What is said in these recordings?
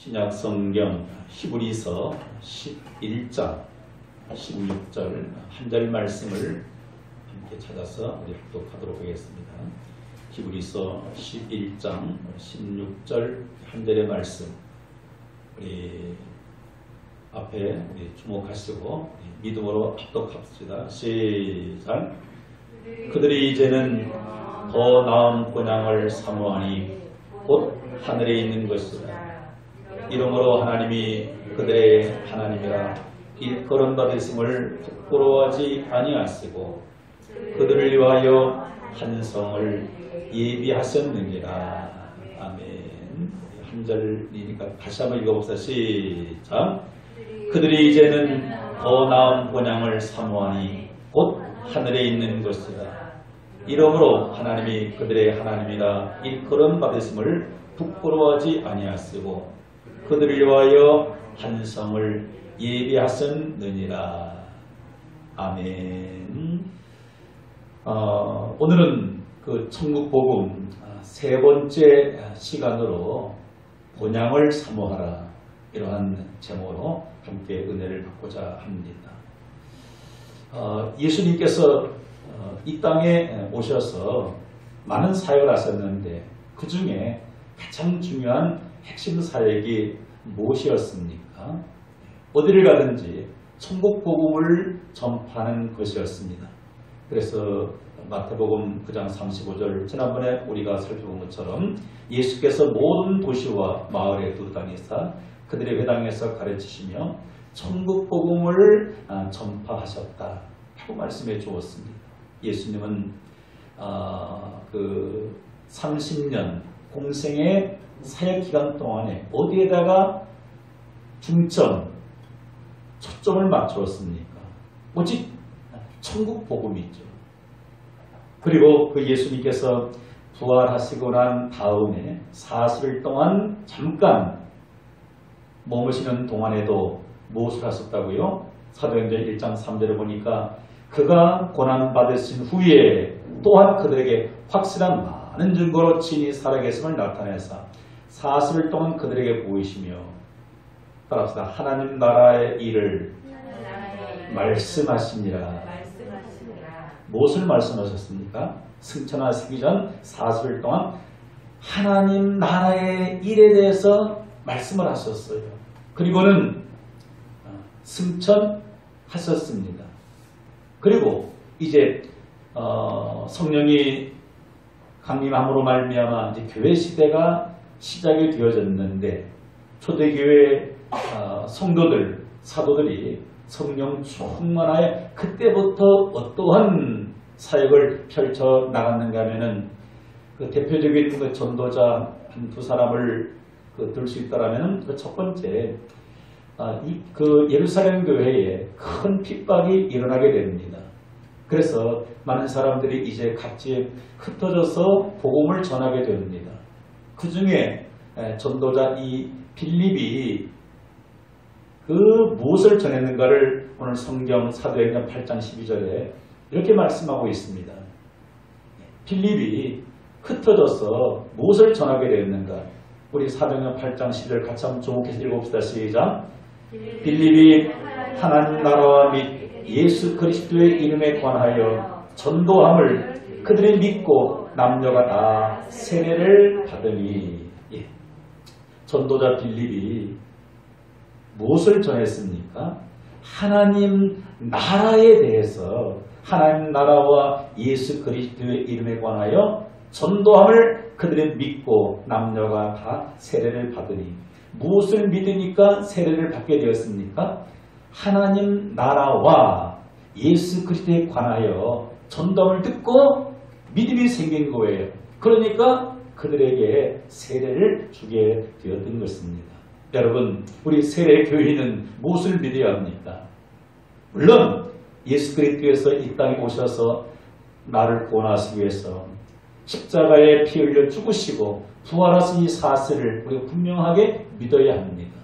신약 성경 히브리서 11장 16절 한 절 말씀을 함께 찾아서 우리 합독하도록 하겠습니다. 히브리서 11장 16절 한 절의 말씀 우리 앞에 우리 주목하시고 믿음으로 합독합시다. 시작. 그들이 이제는 더 나은 본향을 사모하니 곧 하늘에 있는 것이라. 이러므로 하나님이 그들의 하나님이라 일컬음 받으심을 부끄러워하지 아니하시고 그들을 위하여 한 성을 예비하셨느니라. 아멘. 한 절이니까 다시 한번 읽어봅시다. 시작. 그들이 이제는 더 나은 본향을 사모하니 곧 하늘에 있는 것이다. 이러므로 하나님이 그들의 하나님이라 일컬음 받으심을 부끄러워하지 아니하시고 그들을 위하여 한 성을 예비하셨느니라. 아멘. 오늘은 그 천국복음 세 번째 시간으로 본향을 사모하라 이러한 제목으로 함께 은혜를 받고자 합니다. 예수님께서 이 땅에 오셔서 많은 사역을 하셨는데 그 중에 가장 중요한 핵심 사역이 무엇이었습니까? 어디를 가든지 천국 복음을 전파하는 것이었습니다. 그래서 마태복음 9장 35절 지난번에 우리가 살펴본 것처럼 예수께서 모든 도시와 마을에 두루다니사 그들의 회당에서 가르치시며 천국 복음을 전파하셨다 하고 말씀해 주었습니다. 예수님은 그 30년 공생의 사역 기간 동안에 어디에다가 초점을 맞추었습니까? 오직 천국 복음이죠. 그리고 그 예수님께서 부활하시고 난 다음에 40일 동안 잠깐 머무시는 동안에도 무엇을 하셨다고요? 사도행전 1장 3절을 보니까 그가 고난받으신 후에 또한 그들에게 확실한 많은 증거로 친히 살아계심을 나타내사 40일 동안 그들에게 보이시며 따라합시다. 하나님 나라의 일을 말씀하시니라. 무엇을 말씀하셨습니까? 승천하시기 전 40일 동안 하나님 나라의 일에 대해서 말씀을 하셨어요. 그리고는 승천하셨습니다. 그리고 이제 성령이 강림함으로 말미암아 이제 교회 시대가 시작이 되어졌는데 초대교회 성도들, 사도들이 성령 충만하여 그때부터 어떠한 사역을 펼쳐 나갔는가 하면은 그 대표적인 그 전도자 한 두 사람을 들 수 있다라면 그 첫 번째 그 예루살렘 교회에 큰 핍박이 일어나게 됩니다. 그래서 많은 사람들이 이제 각지에 흩어져서 복음을 전하게 됩니다. 그 중에 전도자 이 빌립이 그 무엇을 전했는가를 오늘 성경 사도행전 8장 12절에 이렇게 말씀하고 있습니다. 빌립이 흩어져서 무엇을 전하게 되었는가? 우리 사도행전 8장 12절 같이 한번 주목해서 읽어봅시다. 시작. 빌립이 하나님 나라와 및 예수 그리스도의 이름에 관하여 전도함을 그들이 믿고 남녀가 다 세례를 받으니. 전도자 빌립이 무엇을 전했습니까? 하나님 나라에 대해서 하나님 나라와 예수 그리스도의 이름에 관하여 전도함을 그들이 믿고 남녀가 다 세례를 받으니. 무엇을 믿으니까 세례를 받게 되었습니까? 하나님 나라와 예수 그리스도에 관하여 전도함을 듣고 믿음이 생긴 거예요. 그러니까 그들에게 세례를 주게 되었던 것입니다. 여러분, 우리 세례 교인은 무엇을 믿어야 합니까? 물론 예수 그리스도께서 이 땅에 오셔서 나를 구원하시기 위해서 십자가에 피 흘려 죽으시고 부활하신 이 사실을 우리가 분명하게 믿어야 합니다.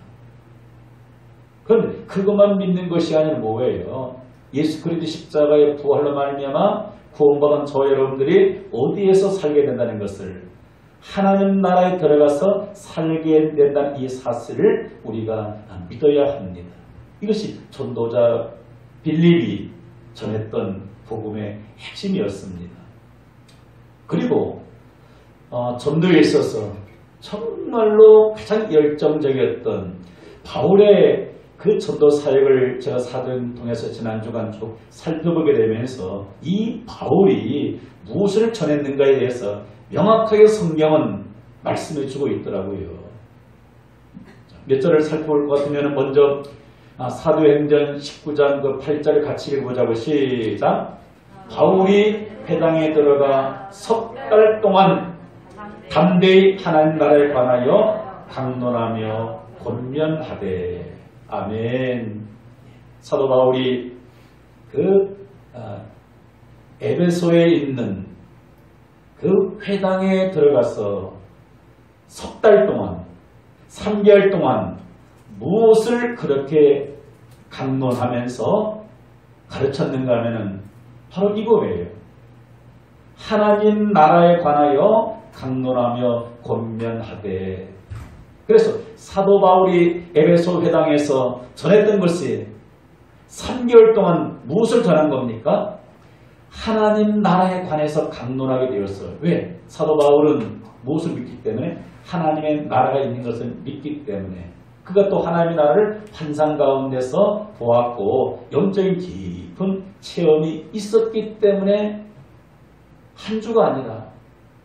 그런데 그것만 믿는 것이 아니라 뭐예요? 예수 그리스도 십자가의 부활로 말미암아 구원받은 저 여러분들이 어디에서 살게 된다는 것을 하나님 나라에 들어가서 살게 된다는 이 사실을 우리가 믿어야 합니다. 이것이 전도자 빌립이 전했던 복음의 핵심이었습니다. 그리고 전도에 있어서 정말로 가장 열정적이었던 바울의 그 전도 사역을 제가 사도행 통해서 지난 주간 쭉 살펴보게 되면서 이 바울이 무엇을 전했는가에 대해서 명확하게 성경은 말씀해 주고 있더라고요. 몇 절을 살펴볼 것 같으면 먼저 사도행전 19장 그 8절을 같이 읽어보자고. 시작. 바울이 회당에 들어가 석 달 동안 담대히 하나님 나라에 관하여 강론하며 권면하되. 아멘. 사도 바울이 에베소에 있는 그 회당에 들어가서 석 달 동안 3개월 동안 무엇을 그렇게 강론하면서 가르쳤는가 하면은 바로 이거예요. 하나님 나라에 관하여 강론하며 권면하되. 그래서 사도 바울이 에베소 회당에서 전했던 것이 3개월 동안 무엇을 전한 겁니까? 하나님 나라에 관해서 강론하게 되었어요. 왜? 사도 바울은 무엇을 믿기 때문에? 하나님의 나라가 있는 것을 믿기 때문에. 그가 또 하나님의 나라를 환상 가운데서 보았고 영적인 깊은 체험이 있었기 때문에 한 주가 아니라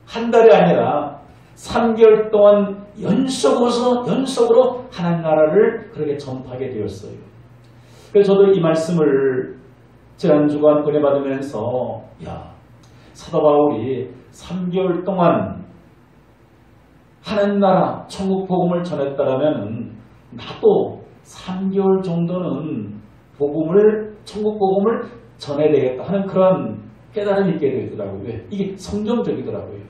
한 달이 아니라 3개월 동안 연속으로 하나님 나라를 그렇게 전파하게 되었어요. 그래서 저도 이 말씀을 지난 주간 은혜 받으면서 사도 바울이 3개월 동안 하나님 나라 천국 복음을 전했다라면 나도 3개월 정도는 천국 복음을 전해야 되겠다 하는 그런 깨달음이 있게 되더라고요. 왜? 이게 성경적이더라고요.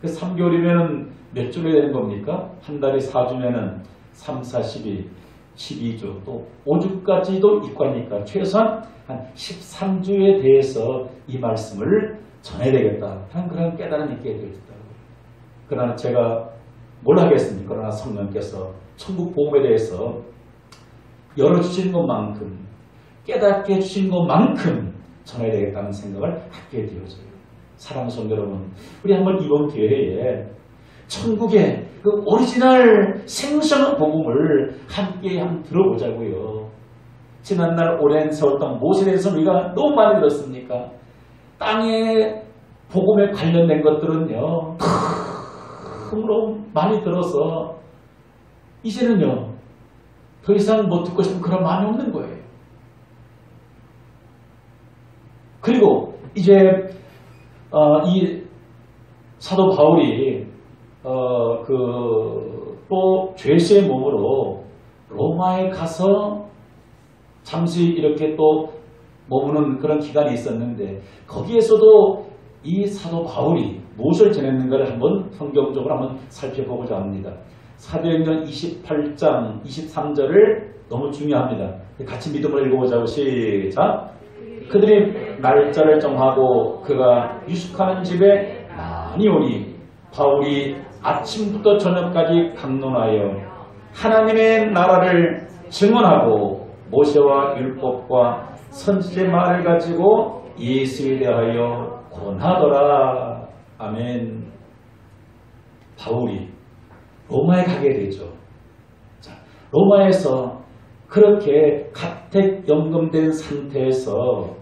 그 3개월이면 몇 주가 되는 겁니까? 한 달에 4주면은 3, 4, 12, 12주 또 5주까지도 있고 하니까 최소한 한 13주에 대해서 이 말씀을 전해야 되겠다 하는 그런 깨달음이 있게 되더라고요. 그러나 제가 뭘 하겠습니까? 그러나 성령께서 천국 복음에 대해서 열어주신 것만큼 깨닫게 해주신 것만큼 전해야 되겠다는 생각을 갖게 되어져요. 사랑하는 성도 여러분, 우리 한번 이번 기회에 천국의 그 오리지널 생생한 복음을 함께 한번 들어보자고요. 지난날 오랜 세월 동안 무엇에 대해서 우리가 너무 많이 들었습니까? 땅의 복음에 관련된 것들은요 너무 많이 들어서 이제는요 더 이상 못 듣고 싶은 그런 마음이 없는 거예요. 그리고 이제 이 사도 바울이 또 죄수의 몸으로 로마에 가서 잠시 이렇게 또 머무는 그런 기간이 있었는데 거기에서도 이 사도 바울이 무엇을 전했는가를 한번 성경적으로 한번 살펴보고자 합니다. 사도행전 28장 23절을 너무 중요합니다. 같이 믿음을 읽어보자고. 시작. 그들이 날짜를 정하고 그가 유숙하는 집에 많이 오니 바울이 아침부터 저녁까지 강론하여 하나님의 나라를 증언하고 모세와 율법과 선지자의 말을 가지고 예수에 대하여 권하더라. 아멘. 바울이 로마에 가게 되죠. 자, 로마에서 그렇게 가택연금된 상태에서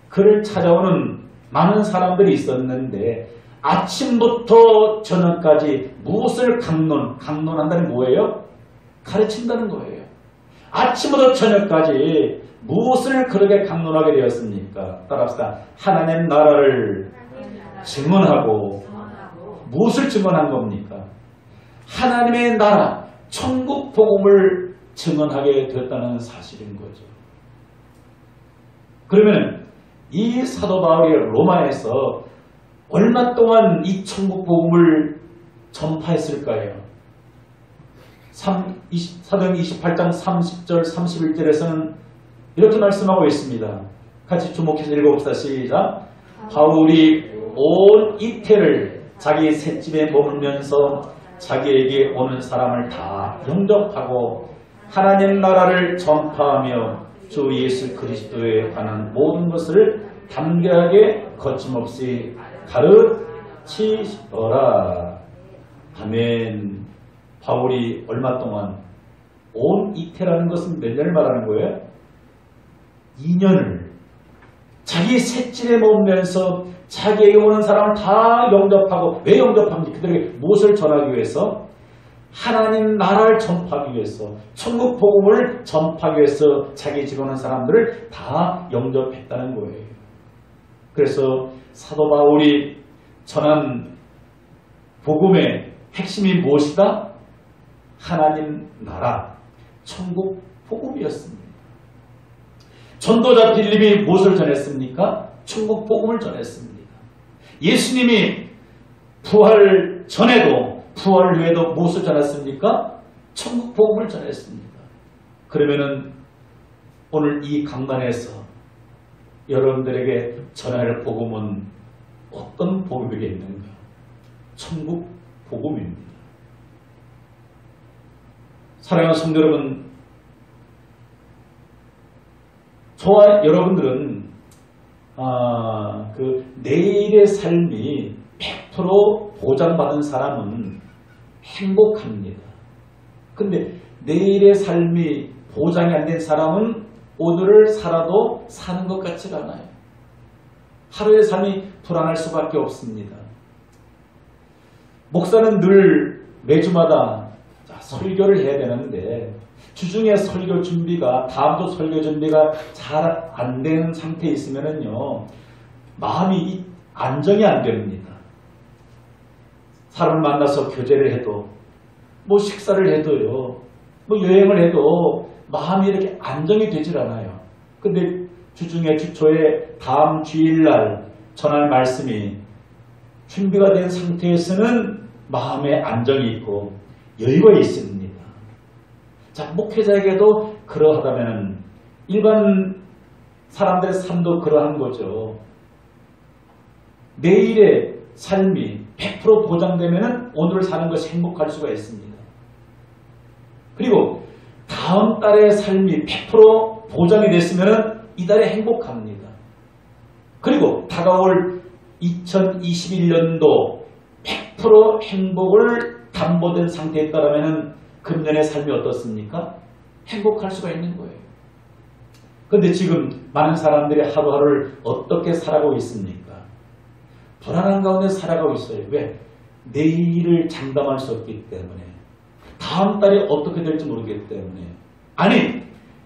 그를 찾아오는 많은 사람들이 있었는데 아침부터 저녁까지 무엇을 강론한다는 뭐예요? 가르친다는 거예요. 아침부터 저녁까지 무엇을 그렇게 강론하게 되었습니까? 따라합시다. 하나님 나라를 증언하고 무엇을 증언한 겁니까? 하나님의 나라, 천국 복음을 증언하게 되었다는 사실인 거죠. 그러면 이 사도 바울이 로마에서 얼마 동안 이 천국 복음을 전파했을까요? 사도행 28장 30절 31절에서는 이렇게 말씀하고 있습니다. 같이 주목해서 읽어봅시다. 시작. 바울이 온 이태를 자기 셋집에 머물면서 자기에게 오는 사람을 다 영접하고 하나님 나라를 전파하며 주 예수 그리스도에 관한 모든 것을 담대하게 거침없이 가르치시더라. 아멘. 바울이 얼마 동안 온 이태라는 것은 몇 년을 말하는 거예요? 2년을 자기 셋집에 머물면서 자기에게 오는 사람을 다 영접하고, 왜 영접합니까? 그들에게 무엇을 전하기 위해서? 하나님 나라를 전파하기 위해서, 천국 복음을 전파하기 위해서 자기 집에 오는 사람들을 다 영접했다는 거예요. 그래서 사도 바울이 전한 복음의 핵심이 무엇이다? 하나님 나라, 천국 복음이었습니다. 전도자 빌립이 무엇을 전했습니까? 천국 복음을 전했습니다. 예수님이 부활 전에도 부활 후에도 무엇을 전했습니까? 천국 복음을 전했습니다. 그러면은 오늘 이 강단에서 여러분들에게 전할 복음은 어떤 복음이겠는가? 천국 복음입니다. 사랑하는 성도 여러분, 저와 여러분들은 내일의 삶이 100% 보장받은 사람은 행복합니다. 근데 내일의 삶이 보장이 안 된 사람은 오늘을 살아도 사는 것 같지가 않아요. 하루의 삶이 불안할 수밖에 없습니다. 목사는 늘 매주마다 설교를 해야 되는데 주중에 설교 준비가, 다음도 설교 준비가 잘 안 되는 상태에 있으면은요, 마음이 안정이 안 됩니다. 사람을 만나서 교제를 해도, 뭐 식사를 해도요, 뭐 여행을 해도 마음이 이렇게 안정이 되질 않아요. 근데 주중에 주초에 다음 주일날 전할 말씀이 준비가 된 상태에서는 마음에 안정이 있고 여유가 있습니다. 자, 목회자에게도 그러하다면 일반 사람들의 삶도 그러한 거죠. 내일의 삶이 100% 보장되면 오늘 사는 것이 행복할 수가 있습니다. 그리고 다음 달의 삶이 100% 보장이 됐으면 이달에 행복합니다. 그리고 다가올 2021년도 100% 행복을 담보된 상태에 있다면 금년의 삶이 어떻습니까? 행복할 수가 있는 거예요. 그런데 지금 많은 사람들이 하루하루를 어떻게 살아가고 있습니까? 불안한 가운데 살아가고 있어요. 왜? 내일을 장담할 수 없기 때문에. 다음 달이 어떻게 될지 모르기 때문에. 아니,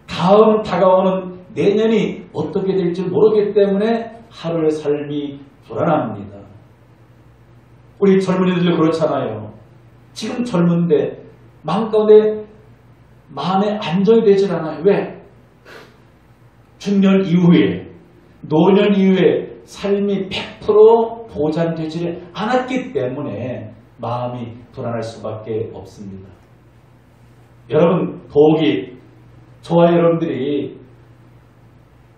다음 다가오는 내년이 어떻게 될지 모르기 때문에 하루의 삶이 불안합니다. 우리 젊은이들도 그렇잖아요. 지금 젊은데 마음 가운데 마음에 안정이 되질 않아요. 왜? 중년 이후에, 노년 이후에 삶이 100% 보장되지 않았기 때문에 마음이 불안할 수밖에 없습니다. 여러분, 더욱이 저와 여러분들이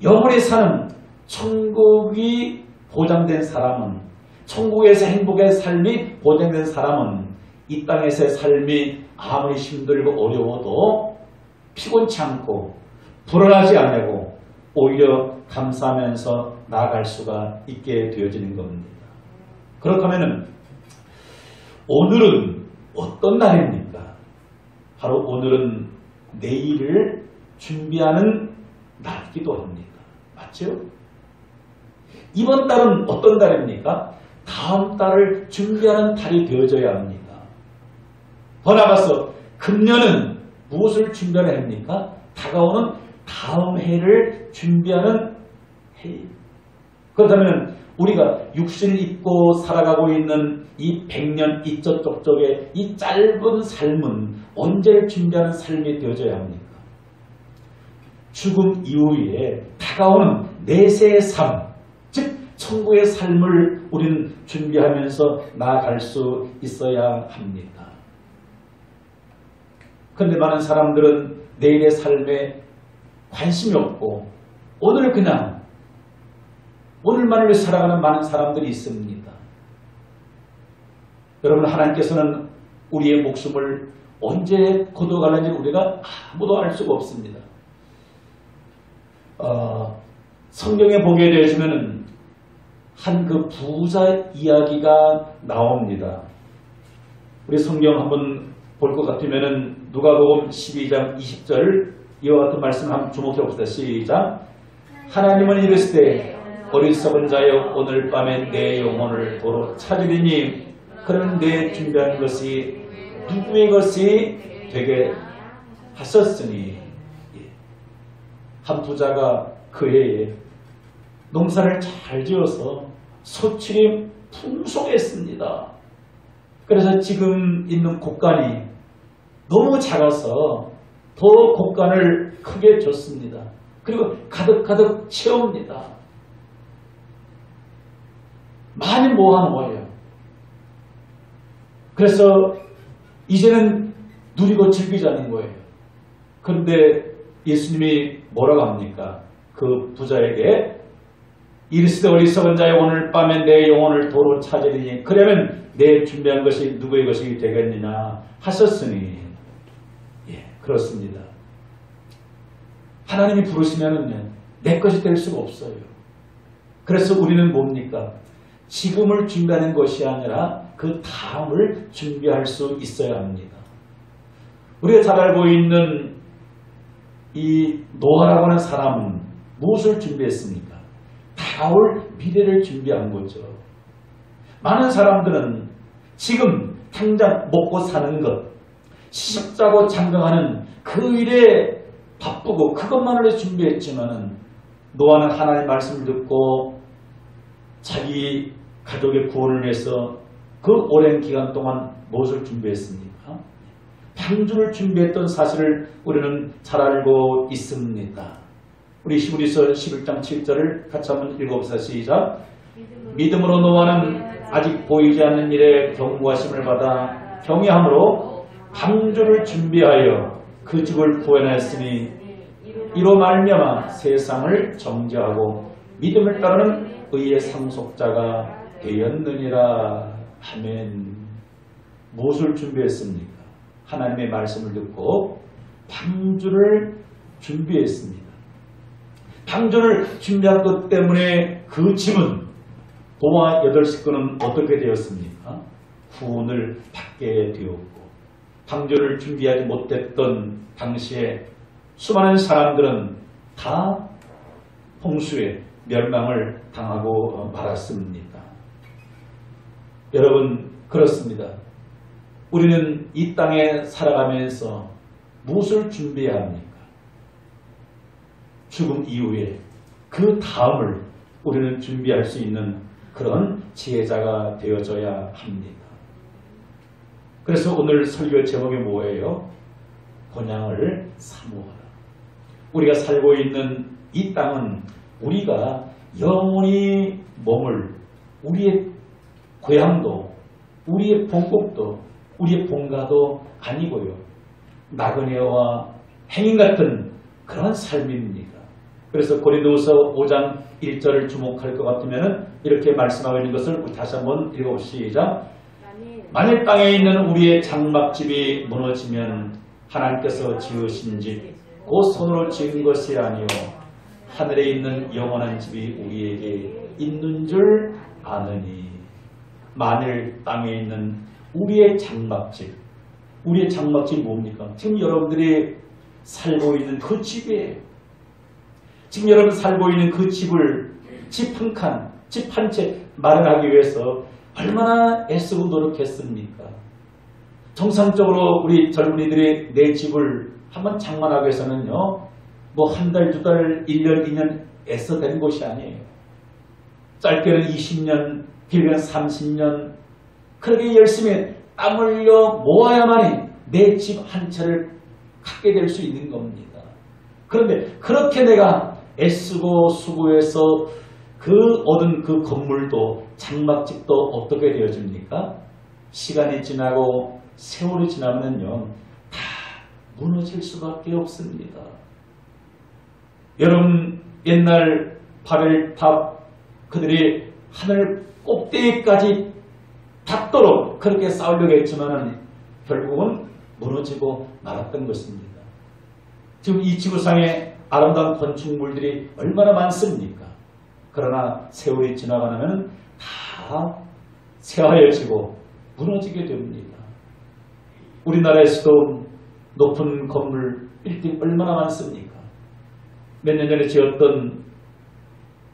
영원히 사는 천국이 보장된 사람은, 천국에서 행복의 삶이 보장된 사람은 이 땅에서의 삶이 아무리 힘들고 어려워도 피곤치 않고 불안하지 않고 오히려 감사하면서 나아갈 수가 있게 되어지는 겁니다. 그렇다면 오늘은 어떤 날입니까? 바로 오늘은 내일을 준비하는 날이기도 합니다. 맞죠? 이번 달은 어떤 달입니까? 다음 달을 준비하는 달이 되어져야 합니다. 더 나아가서 금년은 무엇을 준비하는 해입니까? 다가오는 다음 해를 준비하는 해. 그렇다면 우리가 육신을 입고 살아가고 있는 이 100년 이쪽저쪽의 이 짧은 삶은 언제를 준비하는 삶이 되어져야 합니까? 죽음 이후에 다가오는 내세의 삶, 즉 천국의 삶을 우리는 준비하면서 나아갈 수 있어야 합니다. 그런데 많은 사람들은 내일의 삶에 관심이 없고 오늘 그냥 오늘만을 위해 살아가는 많은 사람들이 있습니다. 여러분, 하나님께서는 우리의 목숨을 언제 거둬갈는지 우리가 아무도 알 수가 없습니다. 성경에 보게 되시면 한 그 부자 이야기가 나옵니다. 우리 성경 한번 볼 것 같으면 누가복음 12장 20절 이와 같은 말씀 한번 주목해 봅시다. 시작. 하나님은 이르시되 어리석은 자여 오늘 밤에 내 영혼을 도로 찾으리니 그는 내 준비한 것이 누구의 것이 되게 하셨으니. 한 부자가 그 해에 농사를 잘 지어서 소출이 풍성했습니다. 그래서 지금 있는 곡간이 너무 작아서 더 곡간을 크게 줬습니다. 그리고 가득가득 채웁니다. 많이 모아놓은 거예요. 그래서 이제는 누리고 즐기자는 거예요. 그런데 예수님이 뭐라고 합니까? 그 부자에게 이르시되 어리석은 자여 오늘 밤에 내 영혼을 도로 찾으리니 그러면 내 준비한 것이 누구의 것이 되겠느냐 하셨으니. 그렇습니다. 하나님이 부르시면은 내 것이 될 수가 없어요. 그래서 우리는 뭡니까? 지금을 준비하는 것이 아니라 그 다음을 준비할 수 있어야 합니다. 우리가 잘 알고 있는 이 노아라고 하는 사람은 무엇을 준비했습니까? 다가올 미래를 준비한 거죠. 많은 사람들은 지금 당장 먹고 사는 것, 시집자고 장가가는 그 일에 바쁘고 그것만을 준비했지만은 노아는 하나님의 말씀을 듣고 자기 가족의 구원을 위해서 그 오랜 기간 동안 무엇을 준비했습니까? 방주를 준비했던 사실을 우리는 잘 알고 있습니다. 우리 히브리서 11장 7절을 같이 한번 읽어보세요. 시작. 믿음으로 노아는 아직 보이지 않는 일에 경고하심을 받아 경외함으로 방주를 준비하여 그 집을 구원하였으니 이로 말미암아 세상을 정죄하고 믿음을 따르는 의의 상속자가 되었느니라. 아멘. 무엇을 준비했습니까? 하나님의 말씀을 듣고 방주를 준비했습니다. 방주를 준비한 것 때문에 그 집은 도마 8식구는 어떻게 되었습니까? 구원을 받게 되었고, 방주를 준비하지 못했던 당시에 수많은 사람들은 다 홍수에 멸망을 당하고 말았습니다. 여러분, 그렇습니다. 우리는 이 땅에 살아가면서 무엇을 준비해야 합니까? 죽음 이후에 그 다음을 우리는 준비할 수 있는 그런 지혜자가 되어져야 합니다. 그래서 오늘 설교 제목이 뭐예요? 본향을 사모하라. 우리가 살고 있는 이 땅은 우리가 영원히 머물 우리의 고향도 우리의 본국도 우리의 본가도 아니고요. 나그네와 행인 같은 그런 삶입니다. 그래서 고린도후서 5장 1절을 주목할 것 같으면 이렇게 말씀하고 있는 것을 다시 한번 읽어보시죠. 만일 땅에 있는 우리의 장막집이 무너지면 하나님께서 지으신 집 곧 손으로 지은 것이 아니요 하늘에 있는 영원한 집이 우리에게 있는 줄 아느니. 만일 땅에 있는 우리의 장막집, 우리의 장막집이 뭡니까? 지금 여러분들이 살고 있는 그 집이에요. 지금 여러분 살고 있는 그 집을 집 한 칸, 집 한 채 마련하기 위해서 얼마나 애쓰고 노력했습니까? 정상적으로 우리 젊은이들이 내 집을 한번 장만하기 위해서는요, 뭐 한 달, 두 달, 1년, 2년 애써 된 것이 아니에요. 짧게는 20년, 길게는 30년, 그렇게 열심히 땀 흘려 모아야만이 내 집 한 채를 갖게 될 수 있는 겁니다. 그런데 그렇게 내가 애쓰고 수고해서 그 얻은 그 건물도 장막집도 어떻게 되어집니까? 시간이 지나고 세월이 지나면요 다 무너질 수밖에 없습니다. 여러분, 옛날 바벨탑 그들이 하늘 꼭대기까지 닿도록 그렇게 싸우려고 했지만은 결국은 무너지고 말았던 것입니다. 지금 이 지구상에 아름다운 건축물들이 얼마나 많습니까? 그러나 세월이 지나가면 다 새하얘지고 무너지게 됩니다. 우리나라에서도 높은 건물 빌딩 얼마나 많습니까? 몇 년 전에 지었던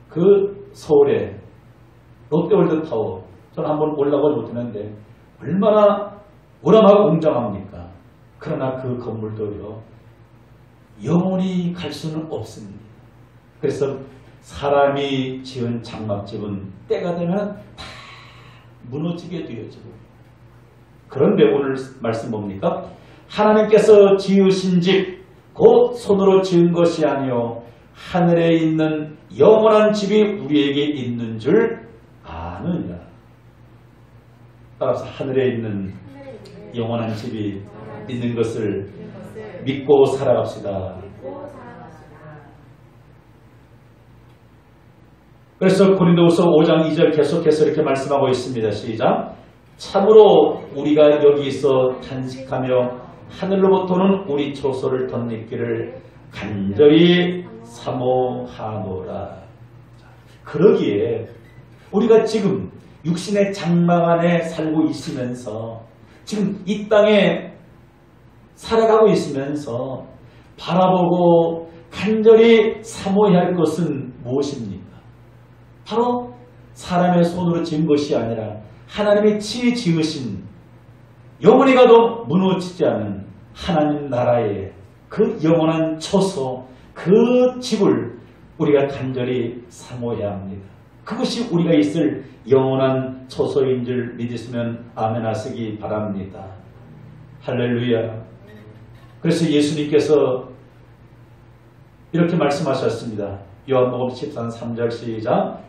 그 서울의 롯데월드타워, 저는 한번 올라가 못했는데 얼마나 우람하고 웅장합니까? 그러나 그 건물도요, 영원히 갈 수는 없습니다. 그래서 사람이 지은 장막집은 때가 되면 다 무너지게 되어지고. 그런데 오늘 말씀 뭡니까? 하나님께서 지으신 집, 곧 손으로 지은 것이 아니요 하늘에 있는 영원한 집이 우리에게 있는 줄 아느냐. 따라서 하늘에 있는 영원한 집이 있는 것을 믿고 살아갑시다. 그래서 고린도후서 5장 2절 계속해서 이렇게 말씀하고 있습니다. 시작. 참으로 우리가 여기서 탄식하며 하늘로부터는 우리 초소를 덧입기를 간절히 사모하노라. 그러기에 우리가 지금 육신의 장막 안에 살고 있으면서, 지금 이 땅에 살아가고 있으면서 바라보고 간절히 사모해야 할 것은 무엇입니까? 바로 사람의 손으로 지은 것이 아니라 하나님이 친히 지으신, 영원히 가도 무너지지 않은 하나님 나라의 그 영원한 초소, 그 집을 우리가 간절히 사모해야 합니다. 그것이 우리가 있을 영원한 초소인 줄 믿으시면 아멘 하시기 바랍니다. 할렐루야. 그래서 예수님께서 이렇게 말씀하셨습니다. 요한복음 14장 3절 시작.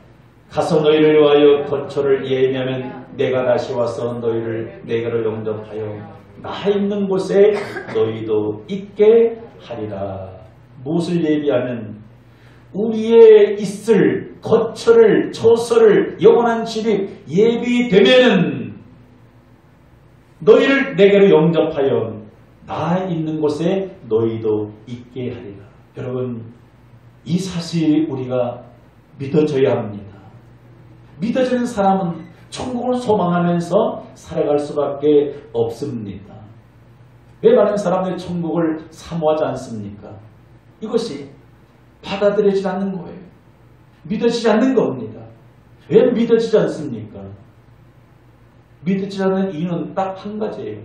가서 너희를 위하여 거처를 예비하면 내가 다시 와서 너희를 내게로 영접하여 나 있는 곳에 너희도 있게 하리라. 무엇을 예비하면? 우리의 있을 거처를, 초소를, 영원한 집이 예비되면은 너희를 내게로 영접하여 나 있는 곳에 너희도 있게 하리라. 여러분, 이 사실이 우리가 믿어져야 합니다. 믿어지는 사람은 천국을 소망하면서 살아갈 수밖에 없습니다. 왜 많은 사람들이 천국을 사모하지 않습니까? 이것이 받아들여지지 않는 거예요. 믿어지지 않는 겁니다. 왜 믿어지지 않습니까? 믿어지지 않는 이유는 딱 한 가지예요.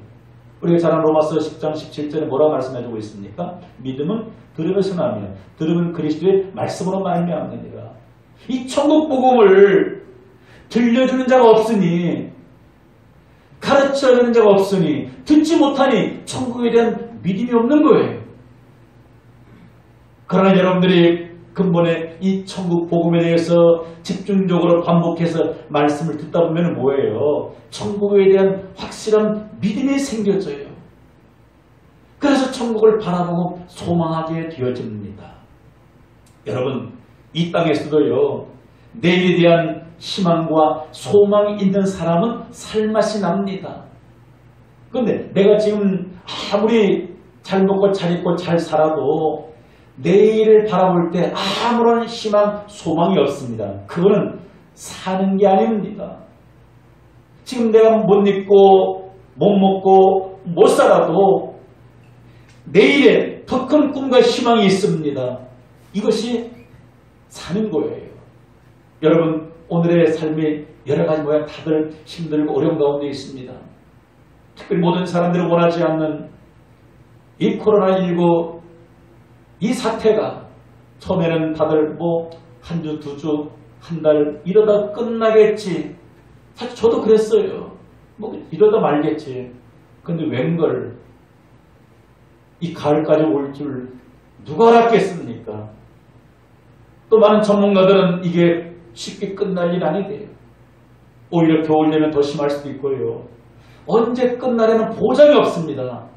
우리가 잘 아는 로마서 10장 17절에 뭐라고 말씀해주고 있습니까? 믿음은 들음에서 나며 들음은 그리스도의 말씀으로 말미암느니라. 이 천국 복음을 들려주는 자가 없으니, 가르쳐주는 자가 없으니, 듣지 못하니 천국에 대한 믿음이 없는 거예요. 그러나 여러분들이 근본에 이 천국 복음에 대해서 집중적으로 반복해서 말씀을 듣다 보면 뭐예요? 천국에 대한 확실한 믿음이 생겨져요. 그래서 천국을 바라보고 소망하게 되어집니다. 여러분, 이 땅에서도요, 내일에 대한 희망과 소망이 있는 사람은 살맛이 납니다. 그런데 내가 지금 아무리 잘 먹고 잘 입고 잘 살아도 내일을 바라볼 때 아무런 희망, 소망이 없습니다. 그거는 사는 게 아닙니다. 지금 내가 못 입고 못 먹고 못 살아도 내일에 더 큰 꿈과 희망이 있습니다. 이것이 사는 거예요. 여러분, 오늘의 삶이 여러 가지 모양 다들 힘들고 어려운 가운데 있습니다. 특별히 모든 사람들이 원하지 않는 이 코로나19 이 사태가 처음에는 다들 뭐 한 주, 두 주, 한 달 이러다 끝나겠지. 사실 저도 그랬어요. 뭐 이러다 말겠지. 근데 웬걸 이 가을까지 올 줄 누가 알았겠습니까? 또 많은 전문가들은 이게 쉽게 끝날 일 아니대요. 오히려 겨울 되면 더 심할 수도 있고요. 언제 끝나려는 보장이 없습니다.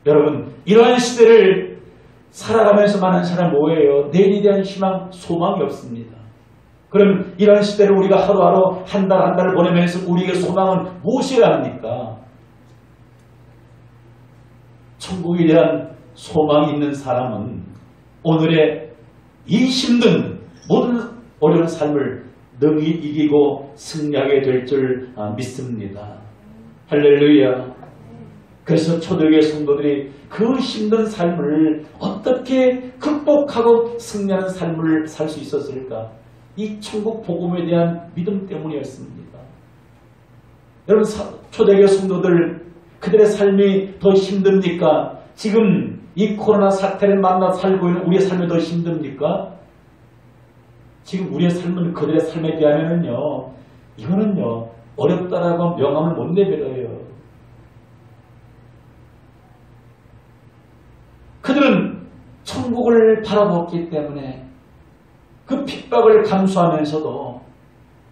여러분, 이러한 시대를 살아가면서 많은 사람 뭐예요? 내일에 대한 희망, 소망이 없습니다. 그럼 이런 시대를 우리가 하루하루 한 달 한 달을 보내면서 우리에게 소망은 무엇이라 합니까? 천국에 대한 소망이 있는 사람은 오늘의 이 힘든 모든 어려운 삶을 능히 이기고 승리하게 될 줄 믿습니다. 할렐루야. 그래서 초대교회 성도들이 그 힘든 삶을 어떻게 극복하고 승리하는 삶을 살 수 있었을까? 이 천국 복음에 대한 믿음 때문이었습니다. 여러분, 초대교회 성도들 그들의 삶이 더 힘듭니까? 지금 이 코로나 사태를 만나 살고 있는 우리의 삶이 더 힘듭니까? 지금 우리의 삶은 그들의 삶에 비하면은요, 이거는요, 어렵다라고 명함을 못 내밀어요. 그들은 천국을 바라보았기 때문에 그 핍박을 감수하면서도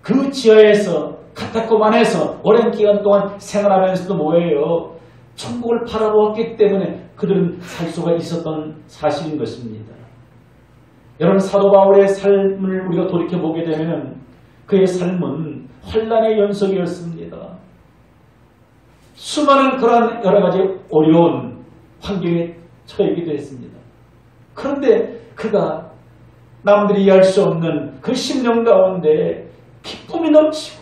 그 지하에서 카타콤 안에서 오랜 기간 동안 생활하면서도 뭐예요? 천국을 바라보았기 때문에 그들은 살 수가 있었던 사실인 것입니다. 여러분, 사도 바울의 삶을 우리가 돌이켜보게 되면 그의 삶은 환난의 연속이었습니다. 수많은 그러한 여러 가지 어려운 환경에 처해기도 했습니다. 그런데 그가 남들이 이해할 수 없는 그 심령 가운데 기쁨이 넘치고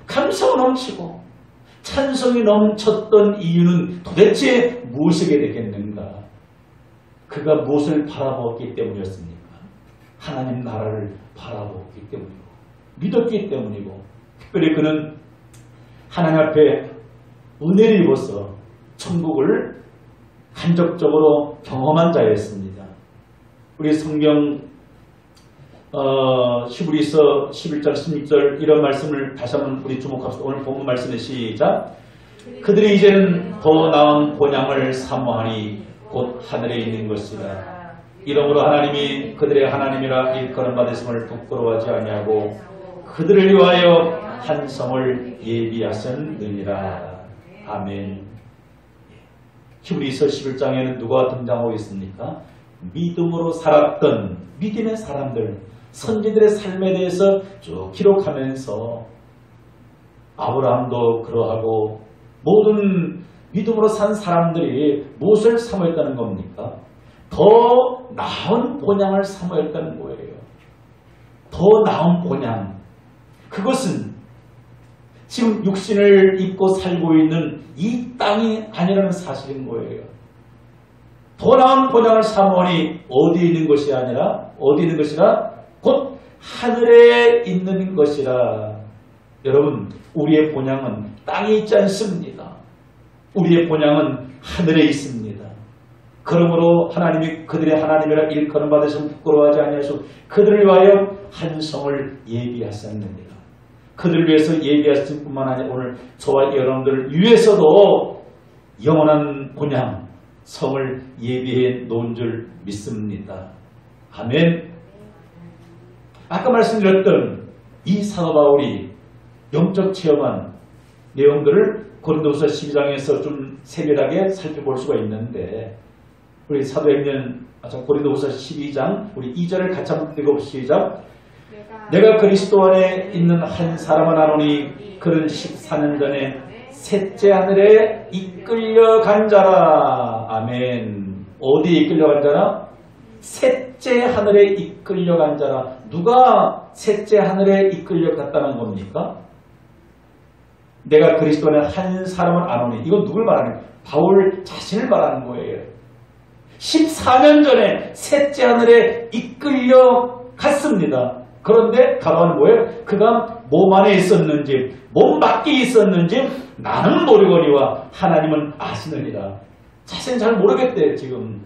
감사가 넘치고 찬송이 넘쳤던 이유는 도대체 무엇이게 되겠는가? 그가 무엇을 바라보았기 때문이었습니까? 하나님 나라를 바라보았기 때문이고 믿었기 때문이고 특별히 그는 하나님 앞에 은혜를 입어서 천국을 간접적으로 경험한 자였습니다. 우리 성경 히브리서 11장 16절 이런 말씀을 다시 한번 우리 주목합시다. 오늘 본문 말씀의 시작. 그들이 이제는 더 나은 본향을 사모하니 곧 하늘에 있는 것이라. 이러므로 하나님이 그들의 하나님이라 일컬음 받으심을 부끄러워하지 아니하고 그들을 위하여 한 성을 예비하셨느니라. 아멘. 히브리서 11장에는 누가 등장하고 있습니까? 믿음으로 살았던 믿음의 사람들, 선지들의 삶에 대해서 쭉 기록하면서 아브라함도 그러하고 모든 믿음으로 산 사람들이 무엇을 사모했다는 겁니까? 더 나은 본향을 사모했다는 거예요. 더 나은 본향. 그것은 지금 육신을 입고 살고 있는 이 땅이 아니라는 사실인 거예요. 더 나은 본향을 사모하니 어디에 있는 것이 아니라 어디 있는 것이라? 곧 하늘에 있는 것이라. 여러분, 우리의 본향은 땅에 있지 않습니다. 우리의 본향은 하늘에 있습니다. 그러므로 하나님이 그들의 하나님이라 일컬음 받으시면 부끄러워하지 아니하시고 그들을 위하여 한 성을 예비하셨느니라. 그들을 위해서 예비하신 뿐만 아니라 오늘 저와 여러분들을 위해서도 영원한 본향 성을 예비해 놓은 줄 믿습니다. 아멘. 아까 말씀드렸던 이 사도 바울이 영적 체험한 내용들을 고린도후서 12장에서 좀 세밀하게 살펴볼 수가 있는데 우리 사도행전 고린도후서 12장 우리 2절을 같이 한번 읽어보시죠. 내가 그리스도 안에 있는 한 사람은 아노니 그는 14년 전에 셋째 하늘에 이끌려간 자라. 아멘. 어디에 이끌려간 자라? 셋째 하늘에 이끌려간 자라. 누가 셋째 하늘에 이끌려갔다는 겁니까? 내가 그리스도 안에 한 사람은 아노니. 이건 누굴 말하는 거예요? 바울 자신을 말하는 거예요. 14년 전에 셋째 하늘에 이끌려갔습니다. 그런데 가만은 뭐예요? 그가 몸 안에 있었는지 몸 밖에 있었는지 나는 모르거니와 하나님은 아시느니라. 자신은 잘 모르겠대요. 지금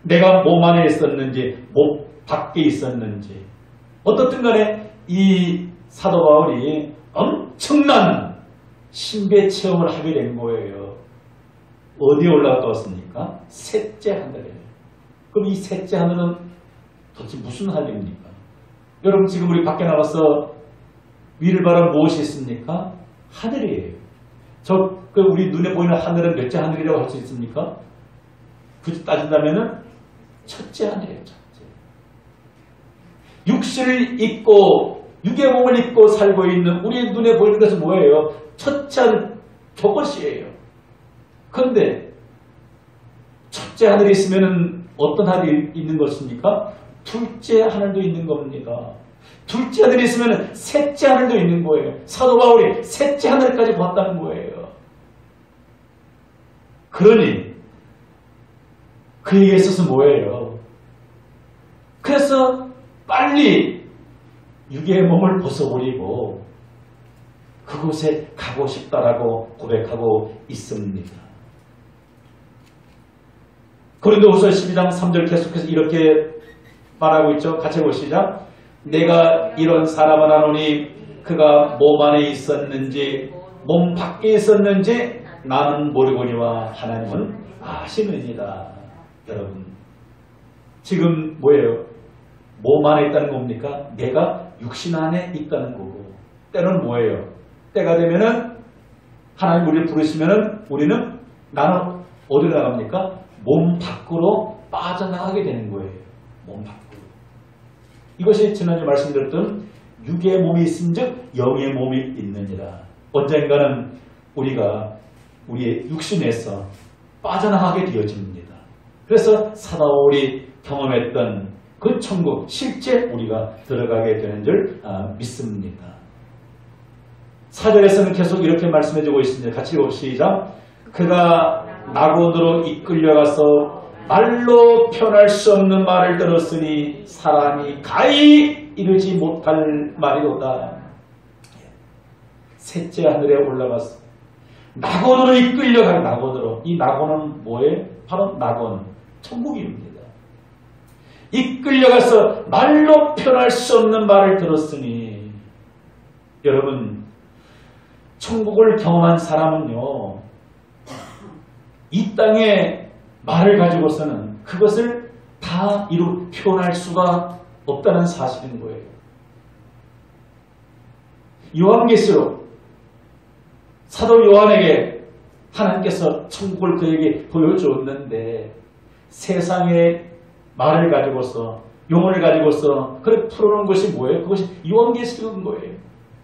내가 몸 안에 있었는지 몸 밖에 있었는지 어떻든 간에 이 사도 바울이 엄청난 신비의 체험을 하게 된 거예요. 어디에 올라갔다 왔습니까? 셋째 하늘에. 그럼 이 셋째 하늘은 도대체 무슨 하늘입니까? 여러분 지금 우리 밖에 나가서 위를 바라보면 무엇이 있습니까? 하늘이에요. 우리 눈에 보이는 하늘은 몇째 하늘이라고 할 수 있습니까? 굳이 따진다면은 첫째 하늘이에요. 첫째. 육신을 입고 육의 몸을 입고 살고 있는 우리의 눈에 보이는 것은 뭐예요? 첫째 저것이에요. 그런데 첫째 하늘이 있으면 어떤 하늘이 있는 것입니까? 둘째 하늘도 있는 겁니다. 둘째 하늘이 있으면 셋째 하늘도 있는 거예요. 사도 바울이 셋째 하늘까지 봤다는 거예요. 그러니 그에게 있어서 뭐예요? 그래서 빨리 육의 몸을 벗어버리고 그곳에 가고 싶다라고 고백하고 있습니다. 고린도후서 12장 3절 계속해서 이렇게 말하고 있죠. 같이 보시죠. 내가 이런 사람을 하노니 그가 몸 안에 있었는지 몸 밖에 있었는지 나는 모르거니와 하나님은 아시느니라. 여러분 지금 뭐예요? 몸 안에 있다는 겁니까? 내가 육신 안에 있다는 거고 때는 뭐예요? 때가 되면은 하나님 우리를 부르시면은 우리는 나는 어디로 나갑니까? 몸 밖으로 빠져나가게 되는 거예요. 몸 밖으로. 이것이 지난주 말씀드렸던 육의 몸이 있은즉 영의 몸이 있느니라. 언젠가는 우리가 우리의 육신에서 빠져나가게 되어집니다. 그래서 사도 바울이 경험했던 그 천국 실제 우리가 들어가게 되는 줄 믿습니다. 4절에서는 계속 이렇게 말씀해주고 있습니다. 같이 봅시다. 그가 낙원으로 이끌려가서 말로 표현할 수 없는 말을 들었으니 사람이 가히 이르지 못할 말이로다. 셋째 하늘에 올라가서 낙원으로 이끌려가요. 낙원으로. 이 낙원은 뭐예요? 바로 낙원, 천국입니다. 이끌려가서 말로 표현할 수 없는 말을 들었으니 여러분 천국을 경험한 사람은요 이 땅에 말을 가지고서는 그것을 다 표현할 수가 없다는 사실인 거예요. 요한계시록 사도 요한에게 하나님께서 천국을 그에게 보여주었는데 세상의 말을 가지고서 용어를 가지고서 그렇게 풀어놓은 것이 뭐예요? 그것이 요한계시록인 거예요.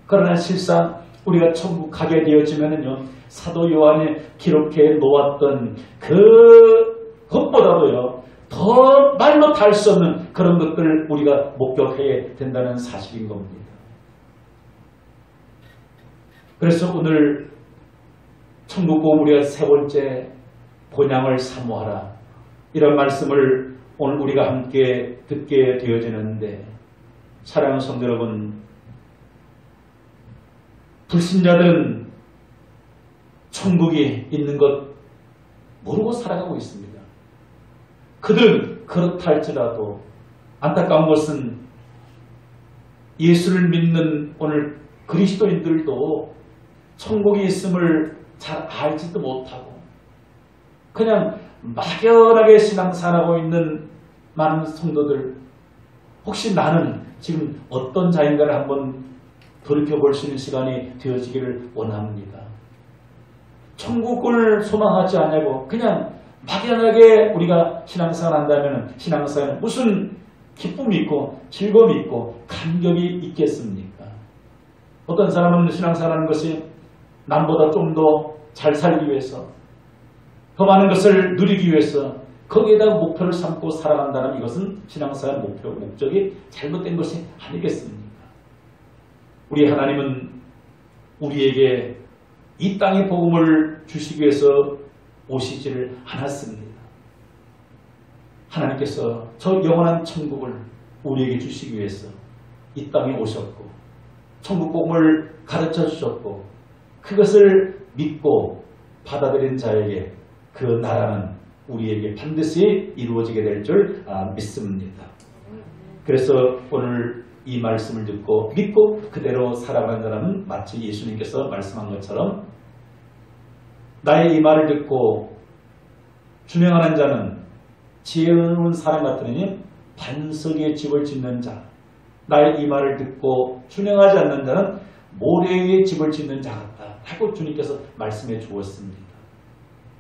그러나 실상 우리가 천국 가게 되어지면은요 사도 요한이 기록해 놓았던 그것보다도요 더 말로 다 할 수 없는 그런 것들을 우리가 목격해야 된다는 사실인 겁니다. 그래서 오늘 천국고 우리가 세 번째 본향을 사모하라 이런 말씀을 오늘 우리가 함께 듣게 되어지는데 사랑하는 성도 여러분 불신자들은 천국이 있는 것 모르고 살아가고 있습니다. 그들은 그렇다 할지라도 안타까운 것은 예수를 믿는 오늘 그리스도인들도 천국이 있음을 잘 알지도 못하고 그냥 막연하게 신앙생활하고 있는 많은 성도들 혹시 나는 지금 어떤 자인가를 한번 돌이켜볼 수 있는 시간이 되어지기를 원합니다. 천국을 소망하지 않냐고 그냥 막연하게 우리가 신앙생활 한다면 신앙생활은 무슨 기쁨이 있고 즐거움이 있고 감격이 있겠습니까? 어떤 사람은 신앙생활하는 것이 남보다 좀 더 잘 살기 위해서 더 많은 것을 누리기 위해서 거기에다가 목표를 삼고 살아간다면 이것은 신앙생활 목적이 잘못된 것이 아니겠습니까? 우리 하나님은 우리에게 이 땅의 복음을 주시기 위해서 오시지를 않았습니다. 하나님께서 저 영원한 천국을 우리에게 주시기 위해서 이 땅에 오셨고 천국 복음을 가르쳐 주셨고 그것을 믿고 받아들인 자에게 그 나라는 우리에게 반드시 이루어지게 될 줄 믿습니다. 그래서 오늘 이 말씀을 듣고 믿고 그대로 살아가는 사람은 마치 예수님께서 말씀한 것처럼 나의 이 말을 듣고 준행하는 자는 지혜로운 사람 같으니 반석에 집을 짓는 자 나의 이 말을 듣고 준행하지 않는 자는 모래 위에 집을 짓는 자 같다 하고 주님께서 말씀해 주었습니다.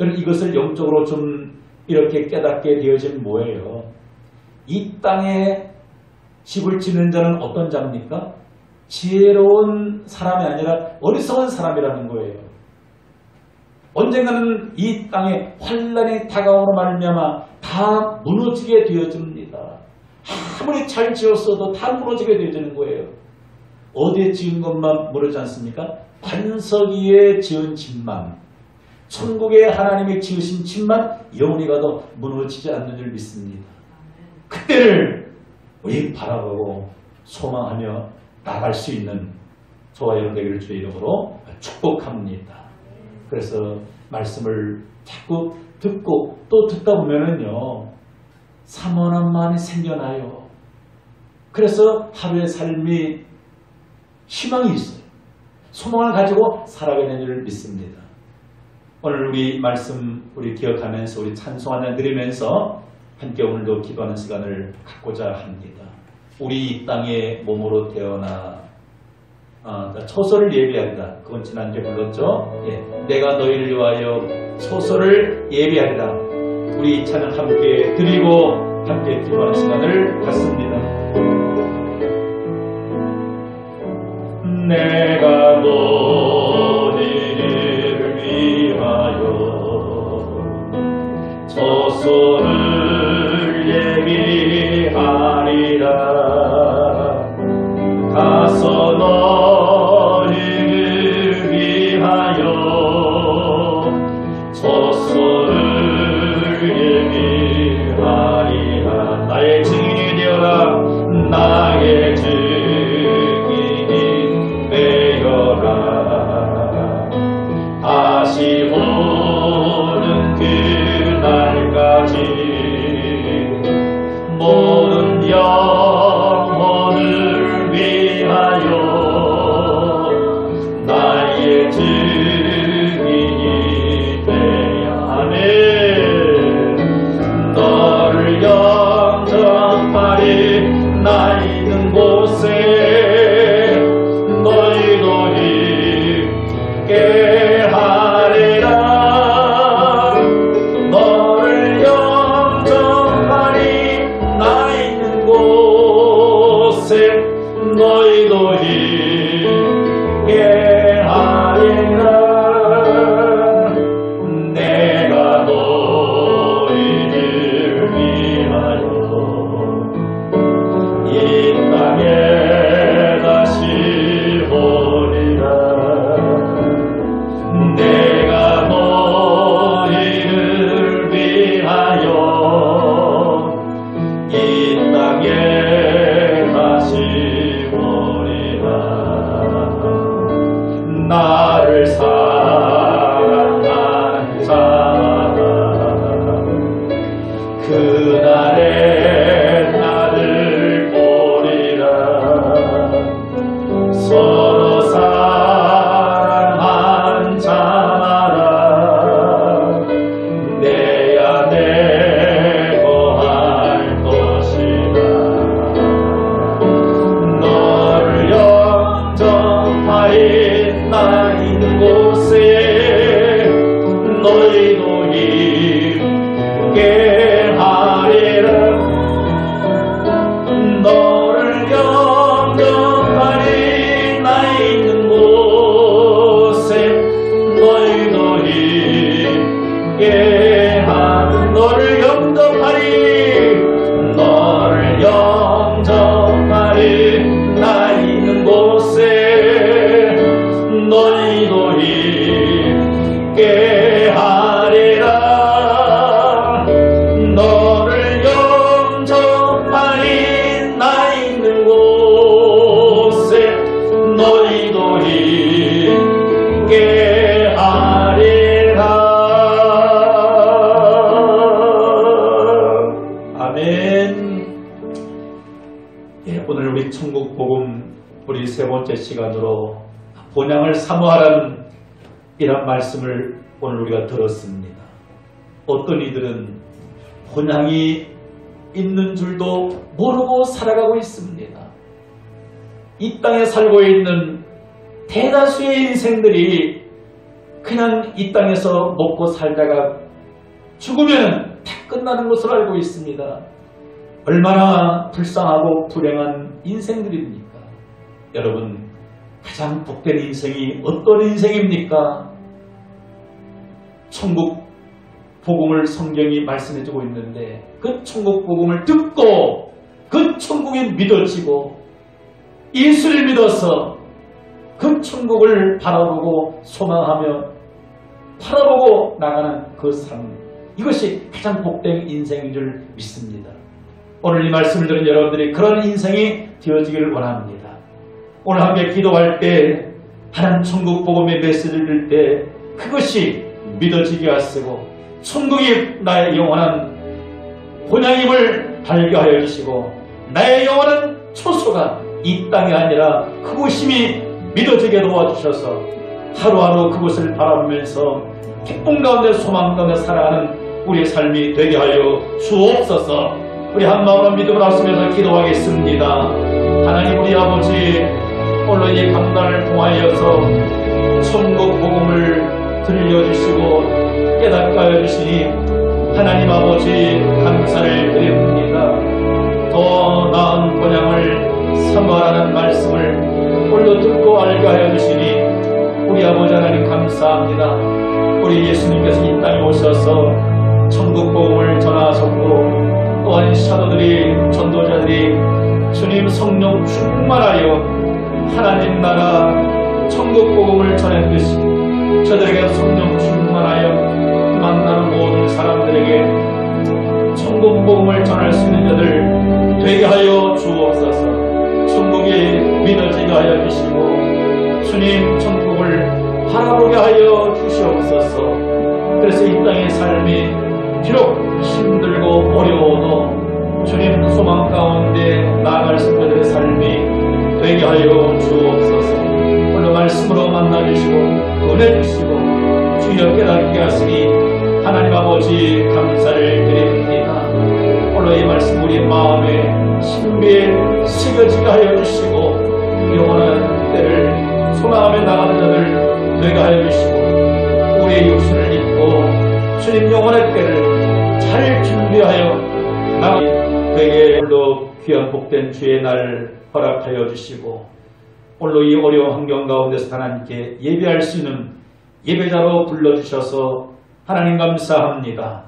여러분 이것을 영적으로 좀 이렇게 깨닫게 되어지면 뭐예요? 이 땅에 집을 짓는 자는 어떤 자입니까? 지혜로운 사람이 아니라 어리석은 사람이라는 거예요. 언젠가는 이 땅에 환란이 다가오로 말미암아 다 무너지게 되어집니다. 아무리 잘 지었어도 다 무너지게 되어지는 거예요. 어디에 지은 것만 무너지지 않습니까? 반석 위에 지은 집만, 천국에 하나님이 지으신 집만 영원히 가도 무너지지 않는 줄 믿습니다. 그때를 우리 바라보고 소망하며 나갈 수 있는 저와 여러분 되기를 주의 이름으로 축복합니다. 그래서 말씀을 자꾸 듣고 또 듣다 보면은요, 사모함만이 생겨나요. 그래서 하루의 삶이 희망이 있어요. 소망을 가지고 살아가게 되는 줄 믿습니다. 오늘 우리 말씀 우리 기억하면서 우리 찬송하며 드리면서 함께 오늘도 기도하는 시간을 갖고자 합니다. 우리 이 땅에 몸으로 태어나 초소를 예비하리라. 그건 지난주에 불렀죠. 내가 너희를 위하여 초소를 예비하리라. 우리 이 찬양 함께 드리고 함께 기도하는 시간을 갖습니다. 내가 너희를 위하여 초소를 예비하리라. 가서 너희를 위하여 초소를 예비하리라. 나의 증인이 되어라. 나의 증인이 되어라. 다시 오는 그날까지 모든 영혼을 위하여 나의 증인이 되야 하네. 너를 영접하리. 나 있는 곳에 너희도 있게 하리라. 너를 영접하리. 나 있는 곳에 너희도 있게 하리라. 내가 너희를 위하여 이 땅에 다시 오리라. 내가 너희를 위하여 이 땅에 다시 오리라. 나를 사랑한 자라. 그날에 나를 보리라. 서로 사랑한 자마라. 내 안에 거할 것이다. 너를 영접하리. 나 있는 곳에 너희도 있게 하리라. 너를 영접하리. 나 있는 곳에 너희도 있게 하리. 너를 영접하리. 너를 영접하리. 나 있는 곳에 너희도 있게 하리라. 너를 영접하리. 나 있는 곳에 너희도 있게 하리라. 아멘. 오늘 우리 천국 복음 우리 세 번째 시간으로 본향을 사모하라는 이런 말씀을 오늘 우리가 들었습니다. 어떤 이들은 본향이 있는 줄도 모르고 살아가고 있습니다. 이 땅에 살고 있는 대다수의 인생들이 그냥 이 땅에서 먹고 살다가 죽으면 다 끝나는 것으로 알고 있습니다. 얼마나 불쌍하고 불행한 인생들입니까? 여러분, 가장 복된 인생이 어떤 인생입니까? 천국 복음을 성경이 말씀해주고 있는데 그 천국 복음을 듣고 그 천국이 믿어지고 예수를 믿어서 그 천국을 바라보고 소망하며 바라보고 나가는 그 삶, 이것이 가장 복된 인생인 줄 믿습니다. 오늘 이 말씀을 들은 여러분들이 그런 인생이 되어지기를 원합니다. 오늘 함께 기도할 때 하나님 천국 복음의 메시지를 들 때 그것이 믿어지게 하시고 천국이 나의 영원한 본향임을 발견하여 주시고 나의 영원한 초소가 이 땅이 아니라 그곳임이 믿어지게 도와주셔서 하루하루 그곳을 바라보면서 기쁨 가운데 소망 가운데 살아가는 우리의 삶이 되게 하여 주옵소서. 우리 한마음으로 믿음을 하시면서 기도하겠습니다. 하나님 우리 아버지, 오늘 이 강단을 통하여서 천국 복음을 들려주시고 깨닫게 하여 주시니 하나님 아버지 감사를 드립니다. 더 나은 본향을 삼아라는 말씀을 오늘도 듣고 알게 하여 주시니 우리 아버지 하나님 감사합니다. 우리 예수님께서 이 땅에 오셔서 천국 복음을 전하셨고 또한 사도들이 전도자들이 주님 성령 충만하여 하나님 나라 천국 복음을 전했듯이 저들에게 성령 충만하여 만나는 모든 사람들에게 천국 복음을 전할 수 있는 자들 되게 하여 주옵소서. 천국이 믿어지게 하여 주시고 주님 천국을 바라보게 하여 주시옵소서. 그래서 이 땅의 삶이 비록 힘들고 어려워도 주님 소망 가운데 나아갈 성도들의 삶이 되게 하여 주옵소서. 오늘 말씀으로 만나주시고 은혜 주시고 주여 깨닫게 하시니 하나님 아버지 감사를 드립니다. 오늘 이 말씀 우리 마음에 신비에 새겨지게 하여 주시고 영원한 때를 소망하며 나가는 자들 되게 하여 주시고 우리의 육신을 입고 주님 영원의 때를 잘 준비하여 나가게 되게 오늘도 귀한 복된 주의 날 허락하여 주시고 오늘도 이 어려운 환경 가운데서 하나님께 예배할 수 있는 예배자로 불러주셔서 하나님 감사합니다.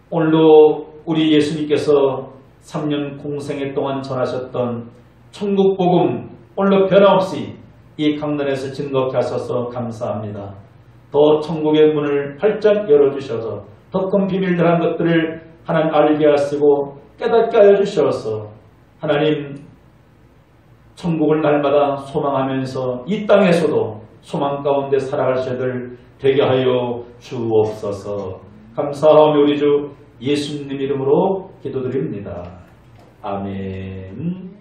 오늘도 우리 예수님께서 3년 공생애 동안 전하셨던 천국 복음 오늘도 변함없이 이 강단에서 증거케 하셔서 감사합니다. 더 천국의 문을 활짝 열어주셔서 더 큰 비밀들한 것들을 하나님 알게 하시고 깨닫게 하여 주셔서 하나님 천국을 날마다 소망하면서 이 땅에서도 소망 가운데 살아가셔야 되게 하여 주옵소서. 감사하며 우리 주 예수님 이름으로 기도드립니다. 아멘.